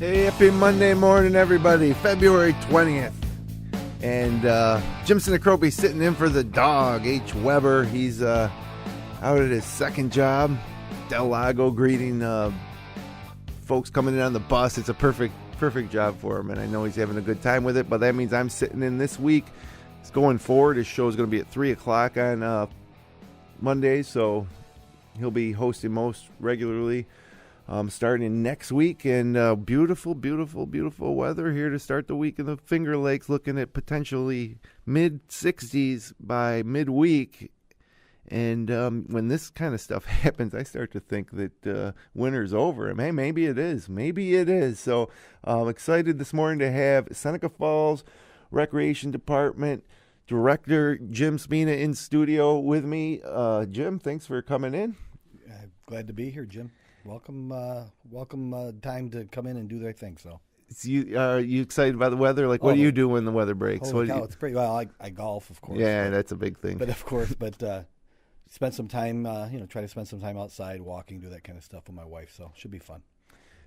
Hey, happy Monday morning, everybody. February 20th. And Jim Seneca sitting in for the dog, H. Weber. He's out at his second job. Del Lago greeting folks coming in on the bus. It's a perfect job for him, and I know he's having a good time with it, but that means I'm sitting in this week. It's going forward. His show is going to be at 3 o'clock on Mondays, so he'll be hosting most regularly. Starting next week, and beautiful weather here to start the week in the Finger Lakes, looking at potentially mid-60s by midweek. And when this kind of stuff happens, I start to think that winter's over. And hey, maybe it is. So I'm excited this morning to have Seneca Falls Recreation Department Director Jim Spina in studio with me. Jim, thanks for coming in. Glad to be here, Jim. Welcome time to come in and do their thing. So, are you excited about the weather? Like, what do you do when the weather breaks? Holy cow, it's pretty well. I golf, of course. Yeah, that's a big thing. But spend some time, try to spend some time outside, walking, do that kind of stuff with my wife. So, should be fun.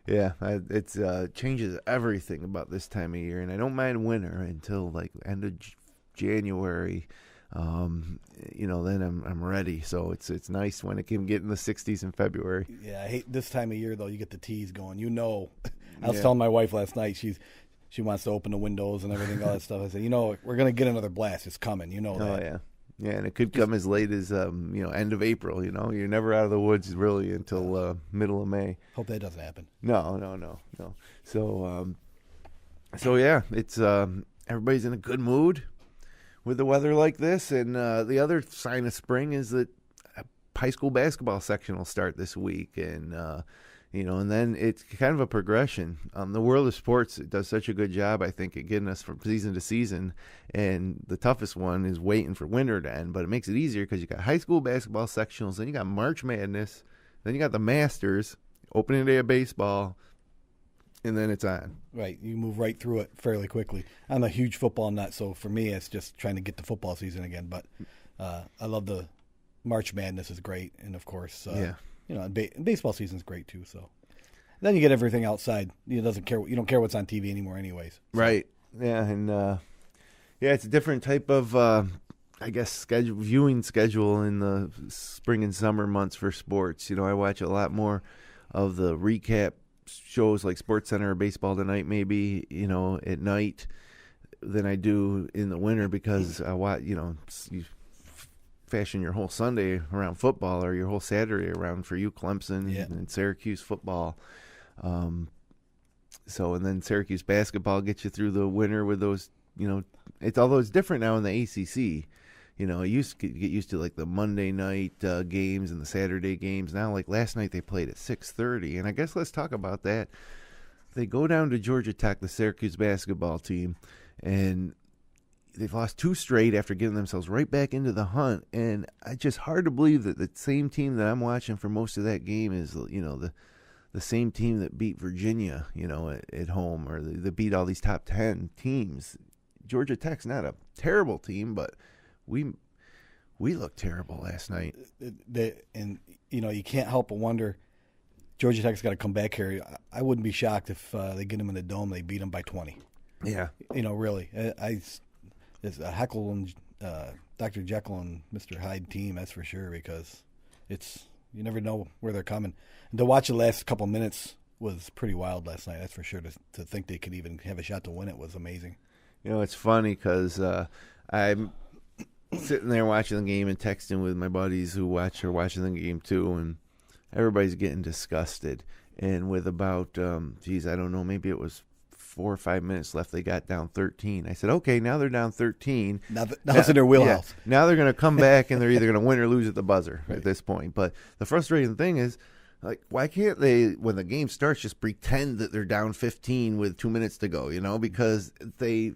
Yeah, it's changes everything about this time of year, and I don't mind winter until like end of January. Then I'm ready. So it's nice when it can get in the 60s in February. Yeah, I hate this time of year though. You get the teas going. I was telling my wife last night. She wants to open the windows and everything, all that stuff. I said, we're gonna get another blast. It's coming. That. Oh yeah, and it could come as late as end of April. You're never out of the woods really until middle of May. Hope that doesn't happen. No. So yeah, it's everybody's in a good mood with the weather like this, and the other sign of spring is that high school basketball section will start this week, and and then it's kind of a progression. The world of sports does such a good job, I think, at getting us from season to season, and the toughest one is waiting for winter to end, but it makes it easier because you got high school basketball sectionals, then you got March Madness, then you got the Masters, opening day of baseball, and then it's on. Right. You move right through it fairly quickly. I'm a huge football nut, so for me it's just trying to get the football season again. But I love the March Madness is great. And, of course, baseball season's great too. So then you get everything outside. You don't care what's on TV anymore anyways. So. Right. Yeah, and it's a different type of viewing schedule in the spring and summer months for sports. I watch a lot more of the recap shows like SportsCenter or Baseball Tonight maybe, at night than I do in the winter because I watch, you fashion your whole Sunday around football or your whole Saturday around for you Clemson and Syracuse football. And then Syracuse basketball gets you through the winter with those, although it's different now in the ACC. I used to get used to like the Monday night games and the Saturday games. Now, like last night, they played at 6:30, and I guess let's talk about that. They go down to Georgia Tech, the Syracuse basketball team, and they've lost 2 straight after getting themselves right back into the hunt. And it's just hard to believe that the same team that I'm watching for most of that game is, the same team that beat Virginia, at home, or that beat all these top 10 teams. Georgia Tech's not a terrible team, but we looked terrible last night. You can't help but wonder, Georgia Tech's got to come back here. I wouldn't be shocked if they get them in the dome, they beat them by 20. Yeah. Really. It's a Heckle and Dr. Jekyll and Mr. Hyde team, that's for sure, because you never know where they're coming. And to watch the last couple minutes was pretty wild last night, that's for sure. To think they could even have a shot to win it was amazing. It's funny because I'm sitting there watching the game and texting with my buddies who are watching the game too, and everybody's getting disgusted. And with about, I don't know, maybe it was 4 or 5 minutes left, they got down 13. I said, okay, now they're down 13. Now it's in their wheelhouse. Yeah, now they're going to come back, and they're either going to win or lose at the buzzer at this point. But the frustrating thing is, like, why can't they, when the game starts, just pretend that they're down 15 with 2 minutes to go, because I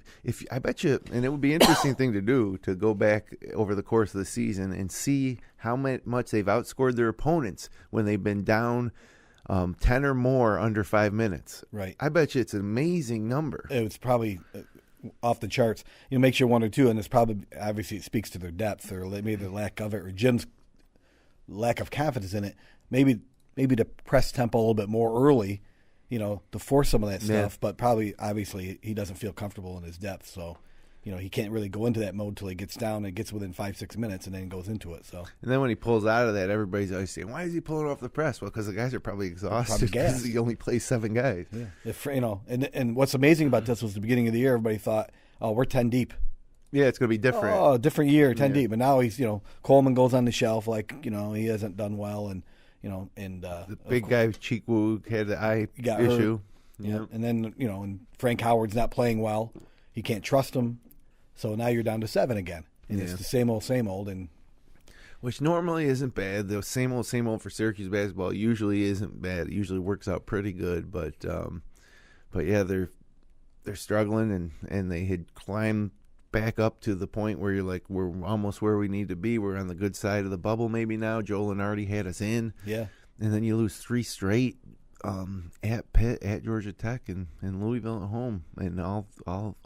bet you, and it would be an interesting thing to do, to go back over the course of the season and see how much they've outscored their opponents when they've been down 10 or more under 5 minutes. Right. I bet you it's an amazing number. It's probably off the charts. Makes you wonder, too, and it's probably, obviously, it speaks to their depth or maybe their lack of it or Jim's lack of confidence in it. Maybe to press tempo a little bit more early to force some of that stuff. But probably, obviously, he doesn't feel comfortable in his depth. So, he can't really go into that mode till he gets down and gets within 5-6 minutes and then goes into it. So, and then when he pulls out of that, everybody's always saying, "Why is he pulling off the press?" Well, because the guys are probably exhausted because he only plays 7 guys. Yeah. If and what's amazing about this was the beginning of the year, everybody thought, "Oh, we're 10 deep." Yeah, it's going to be different. Oh, different year, 10 deep. And now he's, Coleman goes on the shelf he hasn't done well, and the big guy Cheekwood had the eye issue. Yeah, and then and Frank Howard's not playing well. He can't trust him. So now you're down to 7 again, and it's the same old, and which normally isn't bad. The same old for Syracuse basketball usually isn't bad. It usually works out pretty good, but yeah, they're struggling, and they had climbed back up to the point where you're like, we're almost where we need to be. We're on the good side of the bubble maybe now. Joe Lenardi had us in, and then you lose 3 straight. At Pitt, at Georgia Tech, and Louisville at home, and all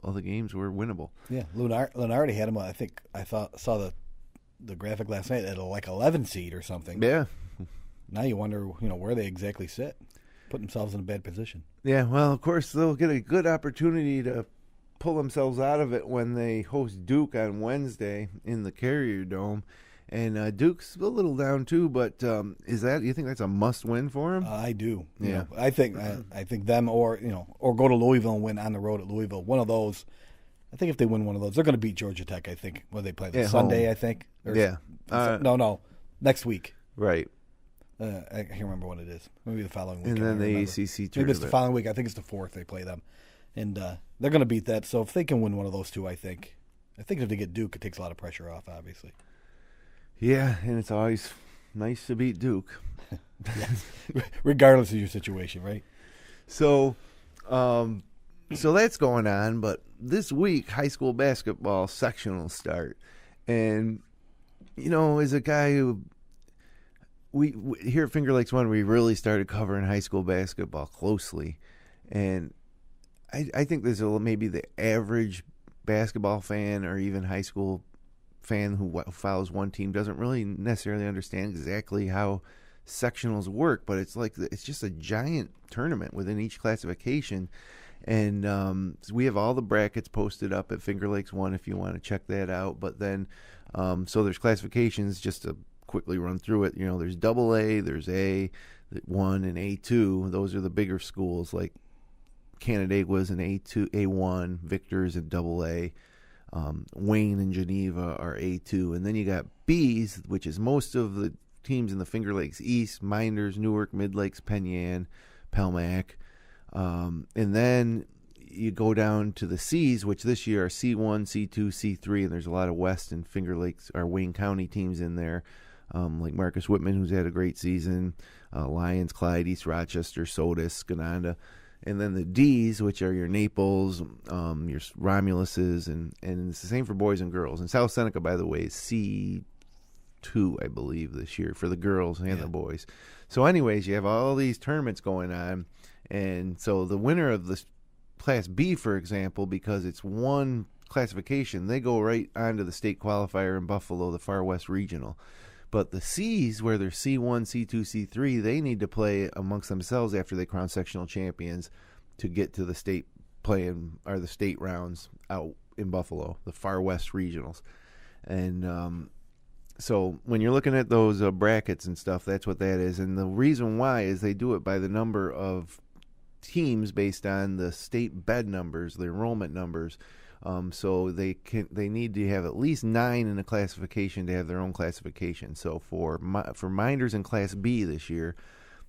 the games were winnable. Yeah, Lenardi had him. I think saw the graphic last night at like 11 seed or something. Yeah. Now you wonder, where they exactly sit, put themselves in a bad position. Yeah. Well, of course they'll get a good opportunity to pull themselves out of it when they host Duke on Wednesday in the Carrier Dome. And Duke's a little down too, but you think that's a must-win for them? I do. Yeah, I think them or go to Louisville and win on the road at Louisville. One of those. I think if they win one of those, they're going to beat Georgia Tech. I think when they play Sunday, home. I think. No, next week. Right. I can't remember what it is. Maybe the following week. And then the ACC tournament. Maybe it's the following week. I think it's the 4th they play them, and they're going to beat that. So if they can win one of those two, I think if they get Duke, it takes a lot of pressure off. Obviously. Yeah, and it's always nice to beat Duke. Regardless of your situation, right? So that's going on, but this week, high school basketball sectionals start. And, as a guy who, we here at Finger Lakes 1, we really started covering high school basketball closely. And I think there's maybe the average basketball fan or even high school fan who follows one team doesn't really necessarily understand exactly how sectionals work, but it's just a giant tournament within each classification, and so we have all the brackets posted up at Finger Lakes 1 if you want to check that out. But then so there's classifications, just to quickly run through it. There's AA, there's A1 and A2. Those are the bigger schools, like Canandaigua's an A2, A1, Victor's and AA. Wayne and Geneva are A2, and then you got B's, which is most of the teams in the Finger Lakes East: Minders, Newark, Mid Lakes, Penn Yan, Pelmac, and then you go down to the C's, which this year are C1, C2, C3, and there's a lot of West and Finger Lakes or Wayne County teams in there, like Marcus Whitman, who's had a great season, Lyons, Clyde, East Rochester, Sodus, Skananda. And then the D's, which are your Naples, your Romuluses, and it's the same for boys and girls. And South Seneca, by the way, is C2, I believe, this year for the girls and the boys. So anyways, you have all these tournaments going on. And so the winner of the Class B, for example, because it's one classification, they go right onto the state qualifier in Buffalo, the Far West Regional. But the C's, where they're C1, C2, C3, they need to play amongst themselves after they crown sectional champions to get to the state playing or the state rounds out in Buffalo, the Far West Regionals. And so when you're looking at those brackets and stuff, that's what that is. And the reason why is they do it by the number of teams based on the state bed numbers, the enrollment numbers. So they need to have at least 9 in a classification to have their own classification. So for Minders in Class B this year,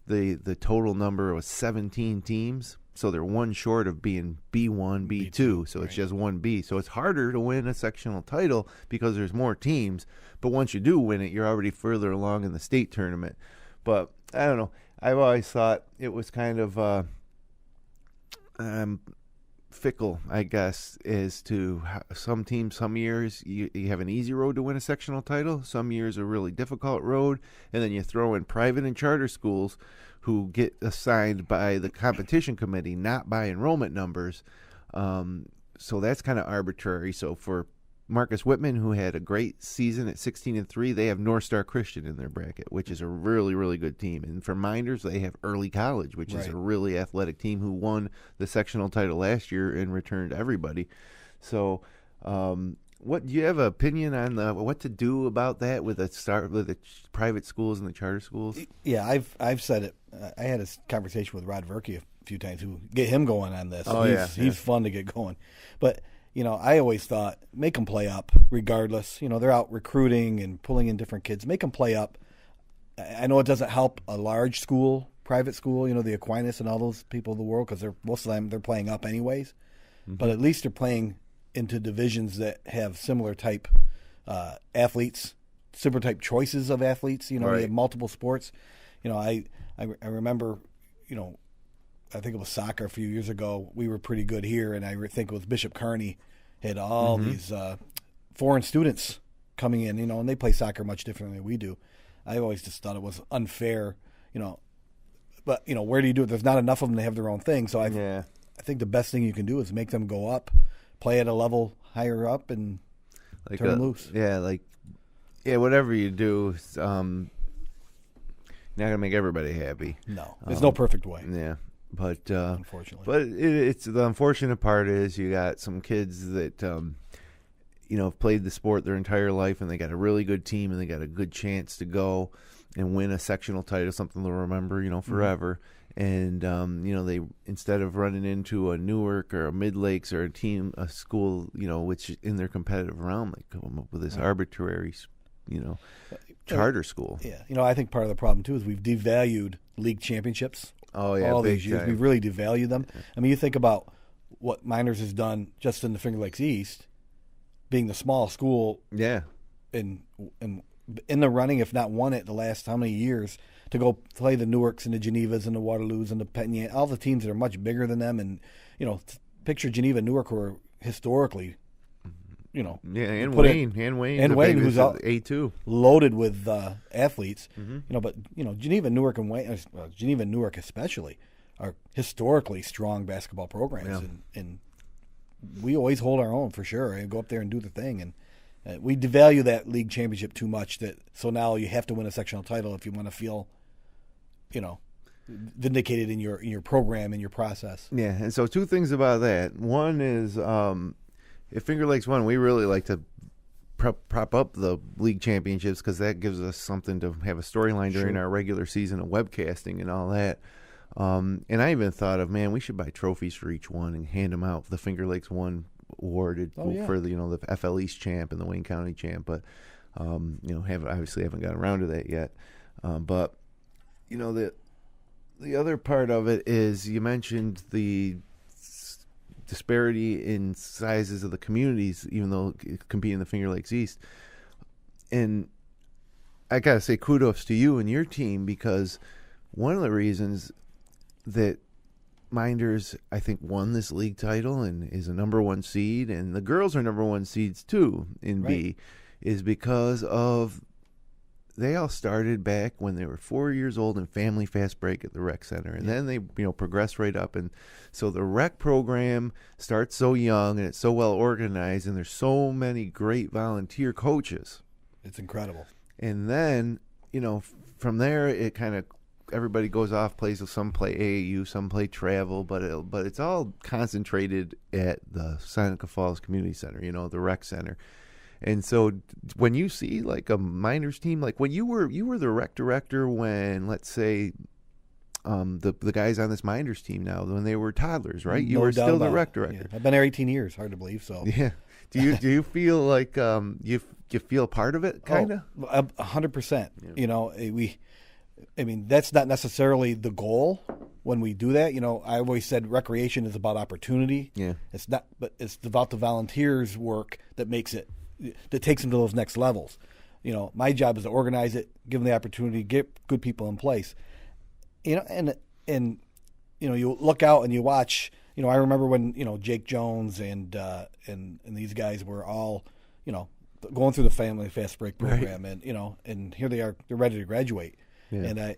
the total number was 17 teams. So they're one short of being B1, B2. So it's just 1B. So it's harder to win a sectional title because there's more teams. But once you do win it, you're already further along in the state tournament. But I don't know. I've always thought it was kind of fickle, I guess, is to some teams, some years you have an easy road to win a sectional title, some years a really difficult road, and then you throw in private and charter schools who get assigned by the competition committee, not by enrollment numbers. So that's kind of arbitrary. So for Marcus Whitman, who had a great season at 16-3. They have North Star Christian in their bracket, which is a really, really good team. And for Minders, they have Early College, which is a really athletic team who won the sectional title last year and returned everybody. So, what do you have an opinion on what to do about that with the private schools and the charter schools? Yeah, I've said it. I had a conversation with Rod Verke a few times. Who get him going on this? Oh, he's fun to get going. But I always thought make them play up regardless. They're out recruiting and pulling in different kids. Make them play up. I know it doesn't help a large school, private school. The Aquinas and all those people of the world because most of them they're playing up anyways. Mm-hmm. But at least they're playing into divisions that have similar type athletes, similar type choices of athletes. They have multiple sports. I remember, I think it was soccer a few years ago. We were pretty good here, and I think it was Bishop Kearney had all these foreign students coming in, and they play soccer much differently than we do. I always just thought it was unfair, But where do you do it? There's not enough of them to have their own thing. So I think the best thing you can do is make them go up, play at a level higher up, and turn them loose. Yeah, whatever you do, not gonna make everybody happy. No, there's no perfect way. Yeah. But unfortunately, but it's the unfortunate part is you got some kids that have played the sport their entire life and they got a really good team and they got a good chance to go and win a sectional title, something they'll remember forever. And they instead of running into a Newark or a Mid Lakes or a school which in their competitive realm, they come up with this arbitrary charter school. Yeah, I think part of the problem too is we've devalued league championships. Oh, yeah, all big these years. time. We've really devalued them. Yeah. I mean, you think about what Miners has done just in the Finger Lakes East, being the small school. Yeah. And in the running, if not won it the last how many years, to go play the Newarks and the Genevas and the Waterloos and the Petnier, all the teams that are much bigger than them. And, picture Geneva and Newark who are historically, and Wayne, who's A2, loaded with athletes. Mm-hmm. But Geneva, Newark, and Wayne, Geneva and Newark especially, are historically strong basketball programs, and we always hold our own for sure and go up there and do the thing. And we devalue that league championship too much. So now you have to win a sectional title if you want to feel, vindicated in your program and your process. Yeah, and so two things about that. One is. If Finger Lakes won, we really like to prop up the league championships because that gives us something to have a storyline during our regular season of webcasting and all that. And I even thought of, we should buy trophies for each one and hand them out. The Finger Lakes One awarded for the FL East champ and the Wayne County champ, but obviously haven't gotten around to that yet. But the other part of it is you mentioned the disparity in sizes of the communities, even though competing in the Finger Lakes East. And I gotta say kudos to you and your team because one of the reasons that Minders, I think, won this league title and is a number one seed, and the girls are number one seeds too in B, is because of they all started back when they were 4 years old in family fast break at the rec center, and then they progressed right up. And so the rec program starts so young and it's so well organized, and there's so many great volunteer coaches. It's incredible. And then from there it kind of everybody goes off, plays. Some play AAU, some play travel, but it's all concentrated at the Seneca Falls Community Center, the rec center. And so when you see like a Miners team, like when you were the rec director when, let's say, the guys on this Miners team now, when they were toddlers, right? You were still the rec director. Yeah. I've been there 18 years. Hard to believe. So yeah. Do you feel like you feel part of it, kind of? 100%. That's not necessarily the goal when we do that. I always said recreation is about opportunity. Yeah. It's not, but it's about the volunteers' work that makes it. That takes them to those next levels. My job is to organize it, give them the opportunity, get good people in place. And you look out and you watch. I remember when Jake Jones and these guys were all going through the family fast break program, and and here they are, they're ready to graduate. Yeah. And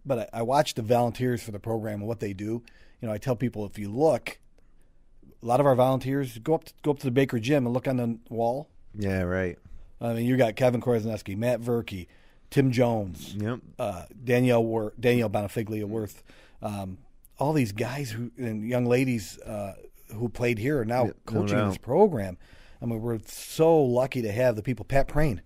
but I watch the volunteers for the program and what they do. I tell people if you look, a lot of our volunteers go up to the Baker Gym and look on the wall. Yeah, right. I mean, you got Kevin Korzeniewski, Matt Verke, Tim Jones, Yep. Danielle Bonifiglia-Worth, all these guys and young ladies who played here are now coaching this program. I mean, we're so lucky to have the people. Pat Prain.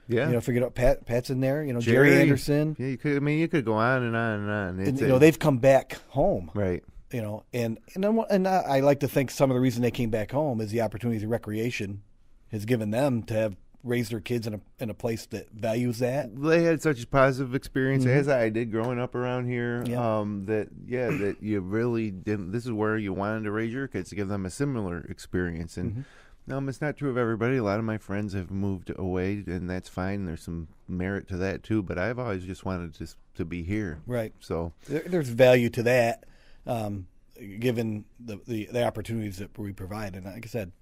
Yeah. Forget about Pat's in there. Jerry Anderson. Yeah, you could go on and on and on. And, they've come back home. Right. And I like to think some of the reason they came back home is the opportunities of recreation has given them to have raised their kids in a place that values that. They had such a positive experience, as I did growing up around here, that you really didn't. This is where you wanted to raise your kids, to give them a similar experience. And it's not true of everybody. A lot of my friends have moved away, and that's fine. There's some merit to that too. But I've always just wanted to be here. Right. So there's value to that, given the opportunities that we provide. And like I said,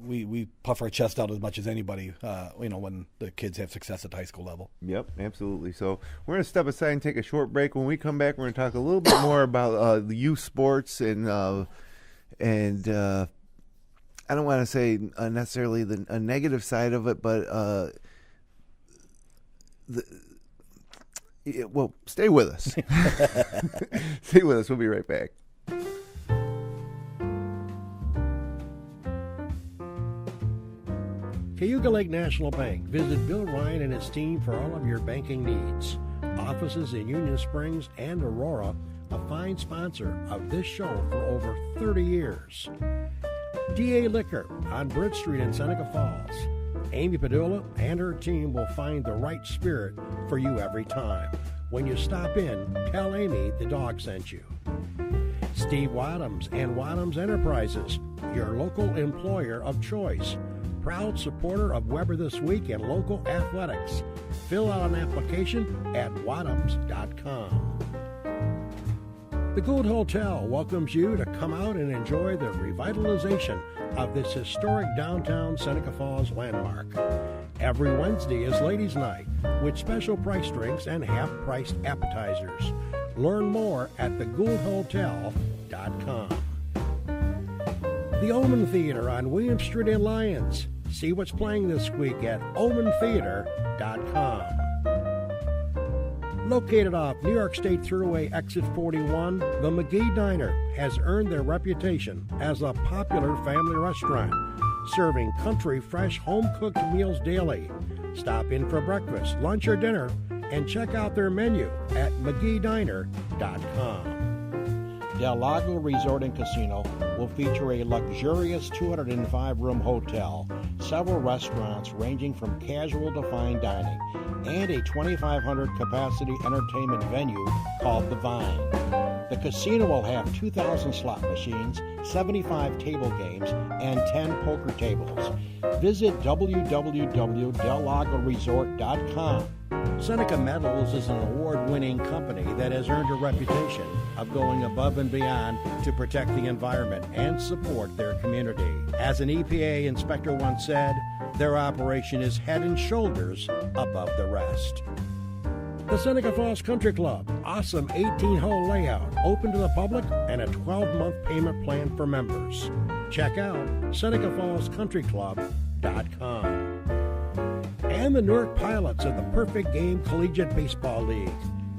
we puff our chest out as much as anybody, when the kids have success at the high school level. Yep, absolutely. So we're going to step aside and take a short break. When we come back, we're going to talk a little bit more about the youth sports and I don't want to say necessarily a negative side of it, but stay with us. Stay with us. We'll be right back. Cayuga Lake National Bank. Visit Bill Ryan and his team for all of your banking needs. Offices in Union Springs and Aurora, a fine sponsor of this show for over 30 years. DA Liquor on Bridge Street in Seneca Falls. Amy Padula and her team will find the right spirit for you every time. When you stop in, tell Amy the dog sent you. Steve Wadhams and Wadhams Enterprises, your local employer of choice. Proud supporter of Weber This Week and local athletics. Fill out an application at wadhams.com. The Gould Hotel welcomes you to come out and enjoy the revitalization of this historic downtown Seneca Falls landmark. Every Wednesday is Ladies' Night with special price drinks and half-priced appetizers. Learn more at thegouldhotel.com. The Omen Theater on William Street in Lyons. See what's playing this week at omentheater.com. Located off New York State Thruway Exit 41, the McGee Diner has earned their reputation as a popular family restaurant, serving country fresh home-cooked meals daily. Stop in for breakfast, lunch, or dinner, and check out their menu at mcgeediner.com. Del Lago Resort and Casino will feature a luxurious 205-room hotel, several restaurants ranging from casual to fine dining, and a 2,500-capacity entertainment venue called The Vine. The casino will have 2,000 slot machines, 75 table games, and 10 poker tables. Visit www.dellagoresort.com. Seneca Metals is an award-winning company that has earned a reputation of going above and beyond to protect the environment and support their community. As an EPA inspector once said, their operation is head and shoulders above the rest. The Seneca Falls Country Club, awesome 18-hole layout, open to the public, and a 12-month payment plan for members. Check out SenecaFallsCountryClub.com. And the Newark Pilots of the Perfect Game Collegiate Baseball League,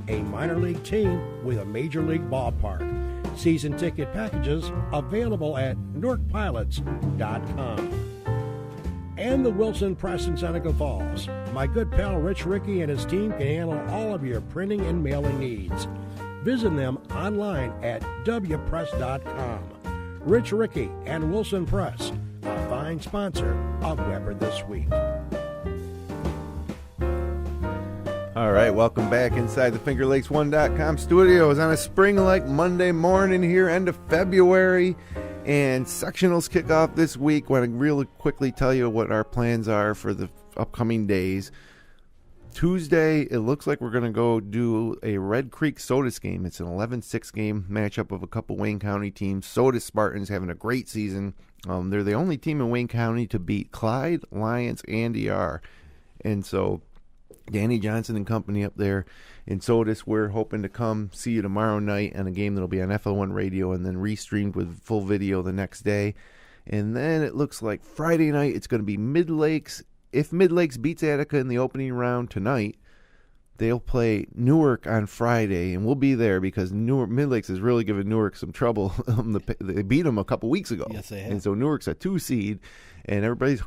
a minor league team with a major league ballpark. Season ticket packages available at NewarkPilots.com. And the Wilson Press in Seneca Falls. My good pal Rich Rickey and his team can handle all of your printing and mailing needs. Visit them online at wpress.com. Rich Rickey and Wilson Press, a fine sponsor of Weber This Week. All right, welcome back inside the FingerLakes1.com studios on a spring-like Monday morning here, end of February, and sectionals kick off this week. I want to really quickly tell you what our plans are for the upcoming days. Tuesday, it looks like we're going to go do a Red Creek Sodas game. It's an 11-6 game matchup of a couple Wayne County teams. Sodas Spartans having a great season. They're the only team in Wayne County to beat Clyde, Lyons, and ER. And so Danny Johnson and company up there in Sodus. We're hoping to come see you tomorrow night on a game that'll be on FL1 radio and then restreamed with full video the next day. And then it looks like Friday night it's going to be Mid Lakes. If Mid Lakes beats Attica in the opening round tonight, they'll play Newark on Friday, and we'll be there because Mid Lakes has really given Newark some trouble. They beat them a couple weeks ago. Yes, they have. And so Newark's a 2 seed, and everybody's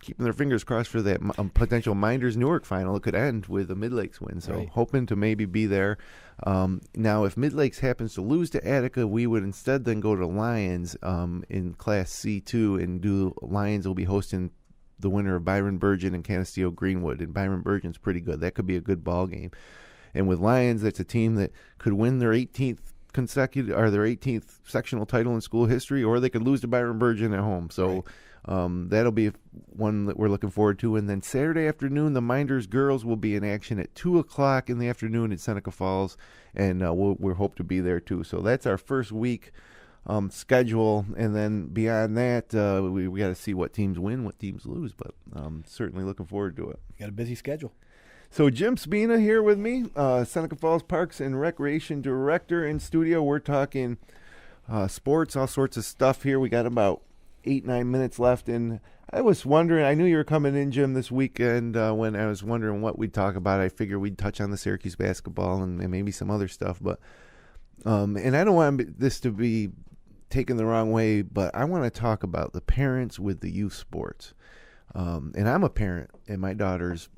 keeping their fingers crossed for that potential Minders Newark final. It could end with a Mid Lakes win. So hoping to maybe be there. Now, if Mid Lakes happens to lose to Attica, we would instead then go to Lions in Class C2 and do Lions will be hosting the winner of Byron Burgeon and Canisteo Greenwood. And Byron Burgeon's pretty good. That could be a good ball game. And with Lions, that's a team that could win their 18th consecutive or their 18th sectional title in school history, or they could lose to Byron Burgeon at home. So that'll be one that we're looking forward to. And then Saturday afternoon, the Minders girls will be in action at 2 o'clock in the afternoon in Seneca Falls, and we'll hope to be there too. So that's our first week schedule, and then beyond that, we got to see what teams win, what teams lose, but certainly looking forward to it. You got a busy schedule. So Jim Spina here with me, Seneca Falls Parks and Recreation Director in studio. We're talking sports, all sorts of stuff here. We got about 8-9 minutes left, and I was wondering, I knew you were coming in, Jim, this weekend. When I was wondering what we'd talk about, I figured we'd touch on the Syracuse basketball and maybe some other stuff, but and I don't want this to be taken the wrong way, but I want to talk about the parents with the youth sports. And I'm a parent, and my daughter's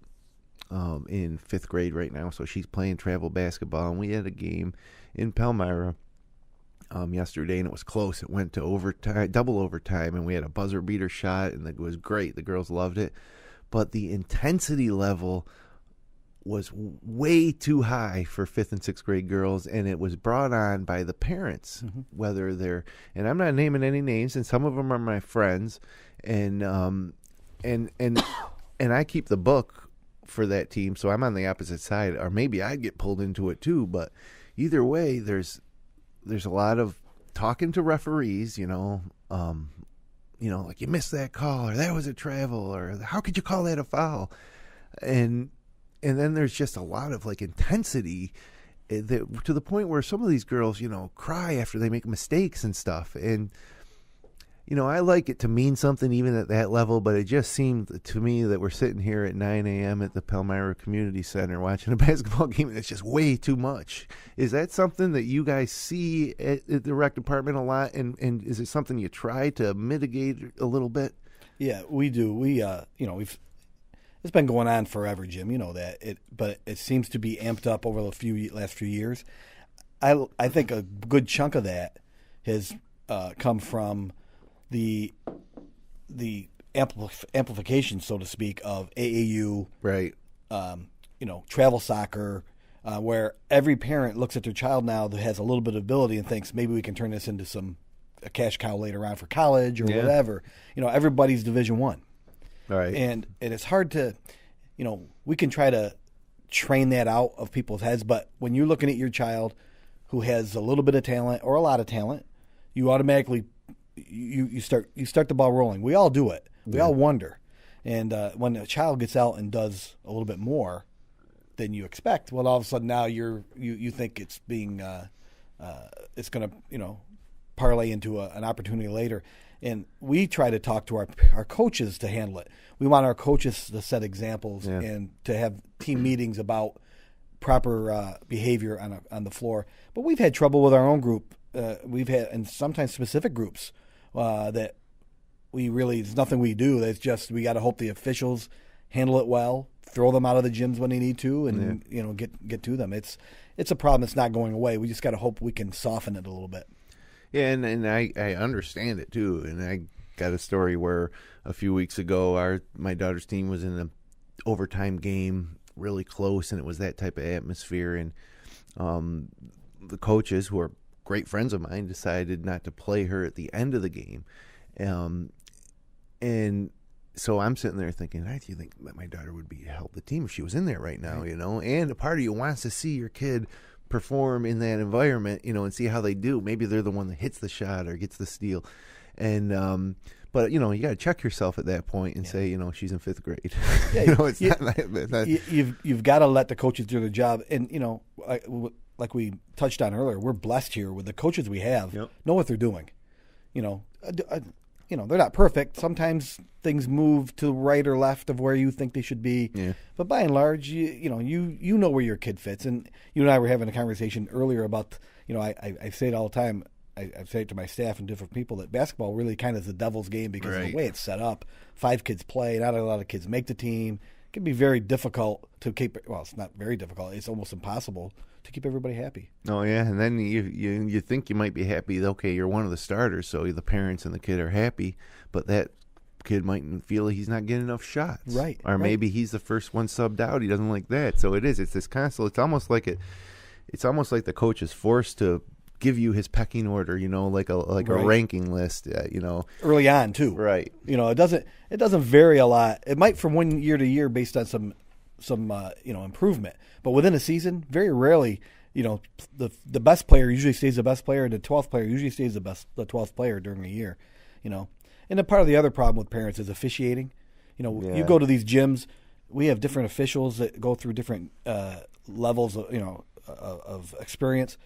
in 5th grade right now, so she's playing travel basketball, and we had a game in Palmyra yesterday, and it was close. It went to overtime, double overtime, and we had a buzzer beater shot, and it was great. The girls loved it, but the intensity level was way too high for 5th and 6th grade girls, and it was brought on by the parents, whether they're, and I'm not naming any names, and some of them are my friends, and I keep the book for that team, so I'm on the opposite side, or maybe I'd get pulled into it too. But either way, there's a lot of talking to referees, like you missed that call, or that was a travel, or how could you call that a foul, and then there's just a lot of intensity that, to the point where some of these girls, cry after they make mistakes and stuff. And, I like it to mean something even at that level, but it just seemed to me that we're sitting here at 9 a.m. at the Palmyra Community Center watching a basketball game, and it's just way too much. Is that something that you guys see at the rec department a lot? And is it something you try to mitigate a little bit? Yeah, we do. It's been going on forever, Jim. You know that. But it seems to be amped up over the last few years. I think a good chunk of that has come from the amplification, so to speak, of AAU, right? Travel soccer, where every parent looks at their child now that has a little bit of ability and thinks maybe we can turn this into a cash cow later on for college or whatever. Everybody's Division I. Right. And it's hard to, we can try to train that out of people's heads, but when you're looking at your child who has a little bit of talent or a lot of talent, you automatically you start the ball rolling. We all do it. We all wonder. And when a child gets out and does a little bit more than you expect, well, all of a sudden now you think it's being it's going to parlay into an opportunity later. And we try to talk to our coaches to handle it. We want our coaches to set examples and to have team meetings about proper behavior on the floor. But we've had trouble with our own group. We've had, and sometimes specific groups that there's nothing we do. It's just we got to hope the officials handle it well, throw them out of the gyms when they need to, and get to them. It's a problem that's not going away. We just got to hope we can soften it a little bit. Yeah, and I understand it too. And I got a story where a few weeks ago my daughter's team was in an overtime game, really close, and it was that type of atmosphere. And the coaches, who are great friends of mine, decided not to play her at the end of the game. And so I'm sitting there thinking, do you think that my daughter would help the team if she was in there right now? And a part of you wants to see your kid perform in that environment, and see how they do. Maybe they're the one that hits the shot or gets the steal. And But, you got to check yourself at that point and say, she's in 5th grade. Yeah, it's not. You've got to let the coaches do their job. And, like we touched on earlier, we're blessed here with the coaches we have know what they're doing. They're not perfect. Sometimes things move to the right or left of where you think they should be. Yeah. But by and large, you know where your kid fits. And you and I were having a conversation earlier about, I say it all the time. I say it to my staff and different people that basketball really kind of is the devil's game because of the way it's set up. 5 kids play. Not a lot of kids make the team. It can be very difficult to keep. Well, it's not very difficult. It's almost impossible to keep everybody happy. Oh yeah, and then you think you might be happy. Okay, you're one of the starters, so the parents and the kid are happy, but that kid might feel he's not getting enough shots, right? Or maybe he's the first one subbed out. He doesn't like that, so it's this constant. It's almost like the coach is forced to give you his pecking order, like a ranking list, early on too, right? It doesn't vary a lot. It might from one year to year based on some improvement, but within a season, very rarely, the best player usually stays the best player, and the 12th player usually stays the 12th player during the year, And then part of the other problem with parents is officiating. You go to these gyms, we have different officials that go through different levels of experience,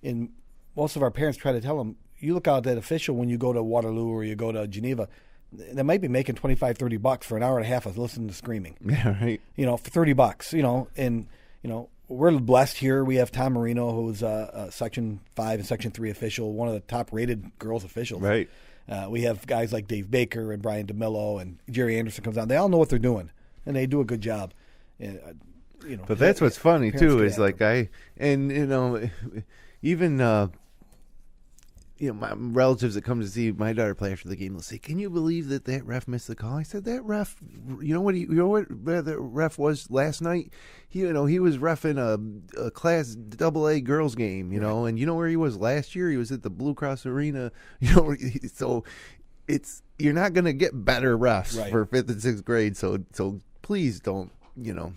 and most of our parents try to tell them, you look out at that official when you go to Waterloo or you go to Geneva, they might be making $25-$30 for an hour and a half of listening to screaming. Yeah, right. For $30, and we're blessed here. We have Tom Marino, who's a Section 5 and Section 3 official, one of the top-rated girls officials. Right. We have guys like Dave Baker and Brian DeMillo and Jerry Anderson comes on. They all know what they're doing, and they do a good job. But that's what's funny too is like even. My relatives that come to see my daughter play after the game will say, "Can you believe that ref missed the call?" I said, "That ref, what the ref was last night? He was reffing a Class AA girls game, and you know where he was last year? He was at the Blue Cross Arena, So you're not going to get better refs for 5th and 6th grade. So please don't yell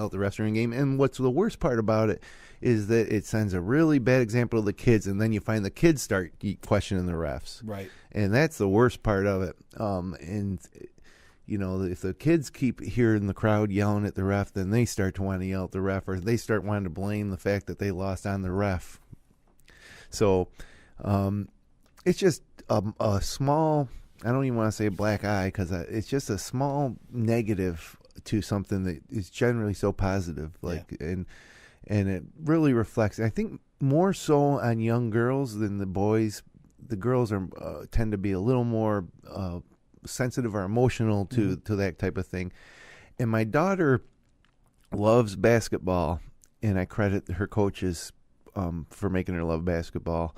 at the refs during game. And what's the worst part about it is that it sends a really bad example to the kids, and then you find the kids start questioning the refs. Right. And that's the worst part of it. If the kids keep hearing the crowd yelling at the ref, then they start to want to yell at the ref, or they start wanting to blame the fact that they lost on the ref. So it's just a small, I don't even want to say black eye, because it's just a small negative to something that is generally so positive. And it really reflects, I think, more so on young girls than the boys. The girls tend to be a little more sensitive or emotional to that type of thing. And my daughter loves basketball, and I credit her coaches for making her love basketball.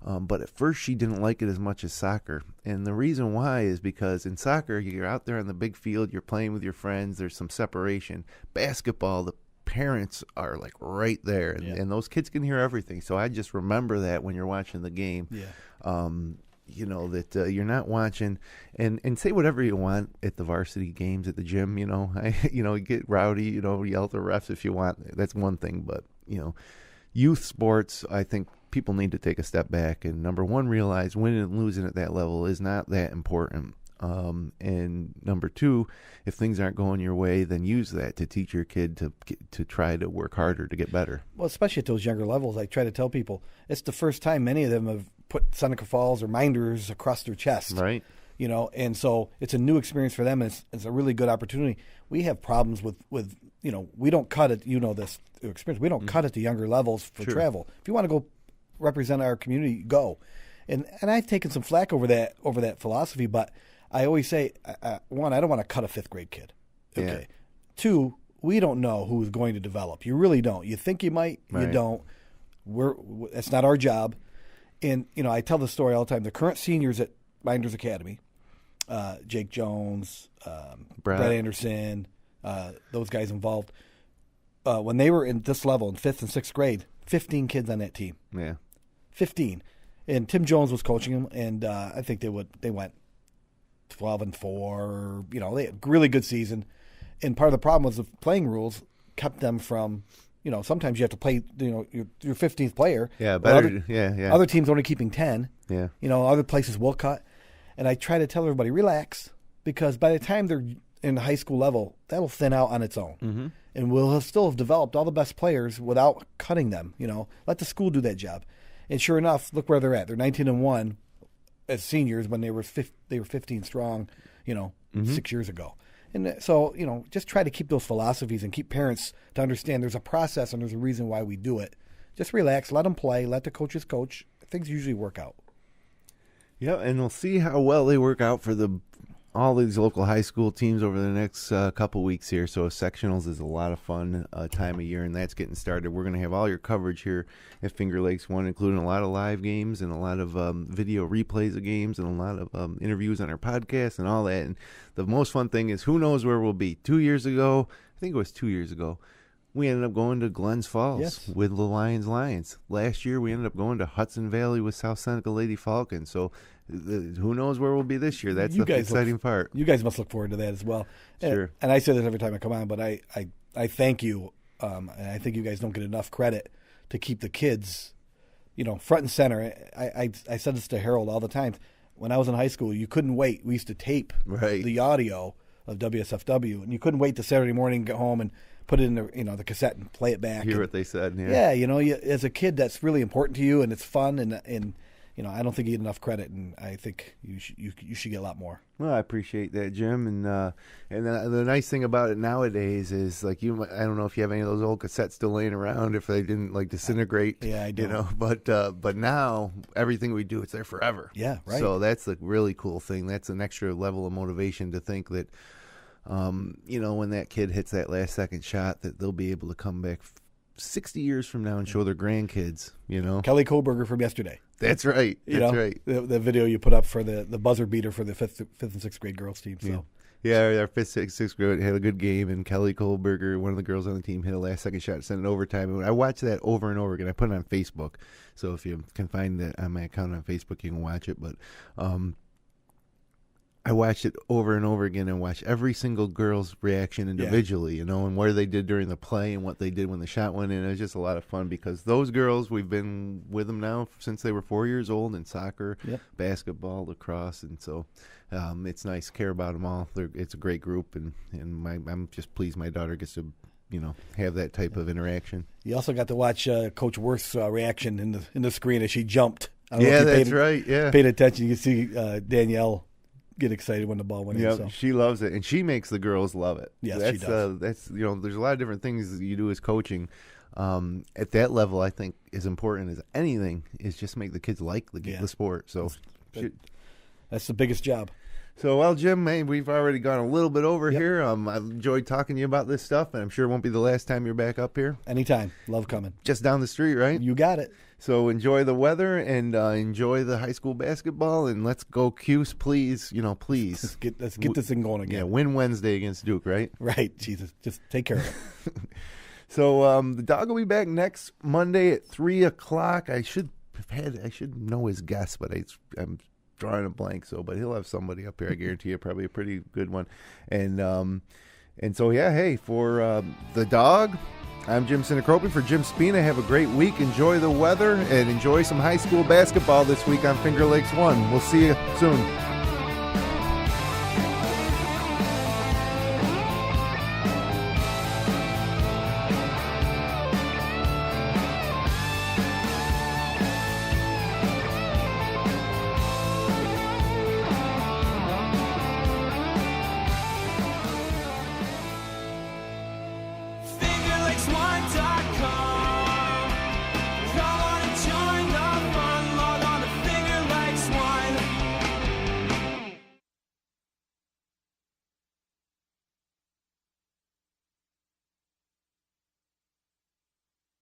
But at first she didn't like it as much as soccer. And the reason why is because in soccer, you're out there on the big field, you're playing with your friends, there's some separation. Basketball, the parents are like right there, and those kids can hear everything. So I just remember that when you're watching the game, that you're not watching and say whatever you want at the varsity games at the gym. Get rowdy, yell at the refs if you want. That's one thing, but youth sports, I think people need to take a step back and number one, realize winning and losing at that level is not that important. And number two, if things aren't going your way, then use that to teach your kid to try to work harder to get better. Well, especially at those younger levels, I try to tell people it's the first time many of them have put Seneca Falls or Minders across their chest. Right. And so it's a new experience for them. And it's a really good opportunity. We have problems with we don't cut it. This experience. We don't cut at the younger levels for travel. If you want to go represent our community, go. And I've taken some flack over that philosophy, but I always say, one, I don't want to cut a 5th grade kid. Okay. Yeah. 2, we don't know who's going to develop. You really don't. You think you might, you don't. It's not our job. And, I tell the story all the time. The current seniors at Minders Academy, Jake Jones, Brett Anderson, those guys involved, when they were in this level in 5th and 6th grade, 15 kids on that team. Yeah. 15. And Tim Jones was coaching them, and I think they went 12-4. They had a really good season. And part of the problem was the playing rules kept them from, sometimes you have to play, your 15th player. Yeah, better. Other teams only keeping 10. Yeah. Other places will cut. And I try to tell everybody, relax, because by the time they're in the high school level, that'll thin out on its own. Mm-hmm. And we'll still have developed all the best players without cutting them. Let the school do that job. And sure enough, look where they're at. They're 19-1 as seniors when they were 15 strong, 6 years ago. And so, just try to keep those philosophies and keep parents to understand there's a process and there's a reason why we do it. Just relax, let them play, let the coaches coach. Things usually work out. Yeah, and we'll see how well they work out for all these local high school teams over the next couple weeks here. So sectionals is a lot of fun time of year, and that's getting started. We're going to have all your coverage here at Finger Lakes One, including a lot of live games and a lot of video replays of games and a lot of interviews on our podcast and all that. And the most fun thing is, who knows where we'll be. 2 years ago, I think it was 2 years ago, we ended up going to Glens Falls with the Lions. Last year, we ended up going to Hudson Valley with South Seneca Lady Falcons. So who knows where we'll be this year? That's the exciting part. You guys must look forward to that as well. Sure. And I say this every time I come on, but I thank you. And I think you guys don't get enough credit to keep the kids, front and center. I said this to Harold all the time. When I was in high school, you couldn't wait. We used to tape the audio of WSFW, and you couldn't wait to Saturday morning, get home and put it in the cassette and play it back. Hear what they said. Yeah, as a kid, that's really important to you, and it's fun, and I don't think you get enough credit, and I think you should get a lot more. Well, I appreciate that, Jim, and the nice thing about it nowadays is, like, I don't know if you have any of those old cassettes still laying around, if they didn't disintegrate. Yeah, I do. But now everything we do, it's there forever. Yeah, right. So that's the really cool thing. That's an extra level of motivation to think that, when that kid hits that last second shot, that they'll be able to come back 60 years from now and show their grandkids. Kelly Kohlberger from yesterday. That's right. That's right. The video you put up for the buzzer beater for the fifth and sixth grade girls team. So. Yeah, our fifth, sixth grade had a good game, and Kelly Kohlberger, one of the girls on the team, hit a last second shot, sent it overtime. And I watched that over and over again. I put it on Facebook, so if you can find it on my account on Facebook, you can watch it. But I watched it over and over again and watched every single girl's reaction individually, and where they did during the play and what they did when the shot went in. It was just a lot of fun because those girls, we've been with them now since they were 4 years old in soccer, basketball, lacrosse, and so it's nice to care about them all. It's a great group, and I'm just pleased my daughter gets to have that type of interaction. You also got to watch Coach Worth's reaction in the screen as she jumped. Yeah, that's right. Yeah, paid attention. You can see Danielle get excited when the ball went in. Yeah, so. She loves it, and she makes the girls love it. Yes, she does. That's there's a lot of different things that you do as coaching. At that level, I think as important as anything is just make the kids like the sport. So that's the biggest job. So, well, Jim, we've already gone a little bit over here. I enjoyed talking to you about this stuff, and I'm sure it won't be the last time you're back up here. Anytime. Love coming. Just down the street, right? You got it. So enjoy the weather and enjoy the high school basketball, and let's go Cuse, please. Please. Let's get this thing going again. Yeah, win Wednesday against Duke, right? Right, Jesus. Just take care of it. So the dog will be back next Monday at 3:00. I should know his guess, but I'm drawing a blank. But he'll have somebody up here. I guarantee you, probably a pretty good one. And so hey, for the dog, I'm Jim Sinacropi. For Jim Spina, have a great week. Enjoy the weather and enjoy some high school basketball this week on Finger Lakes One. We'll see you soon.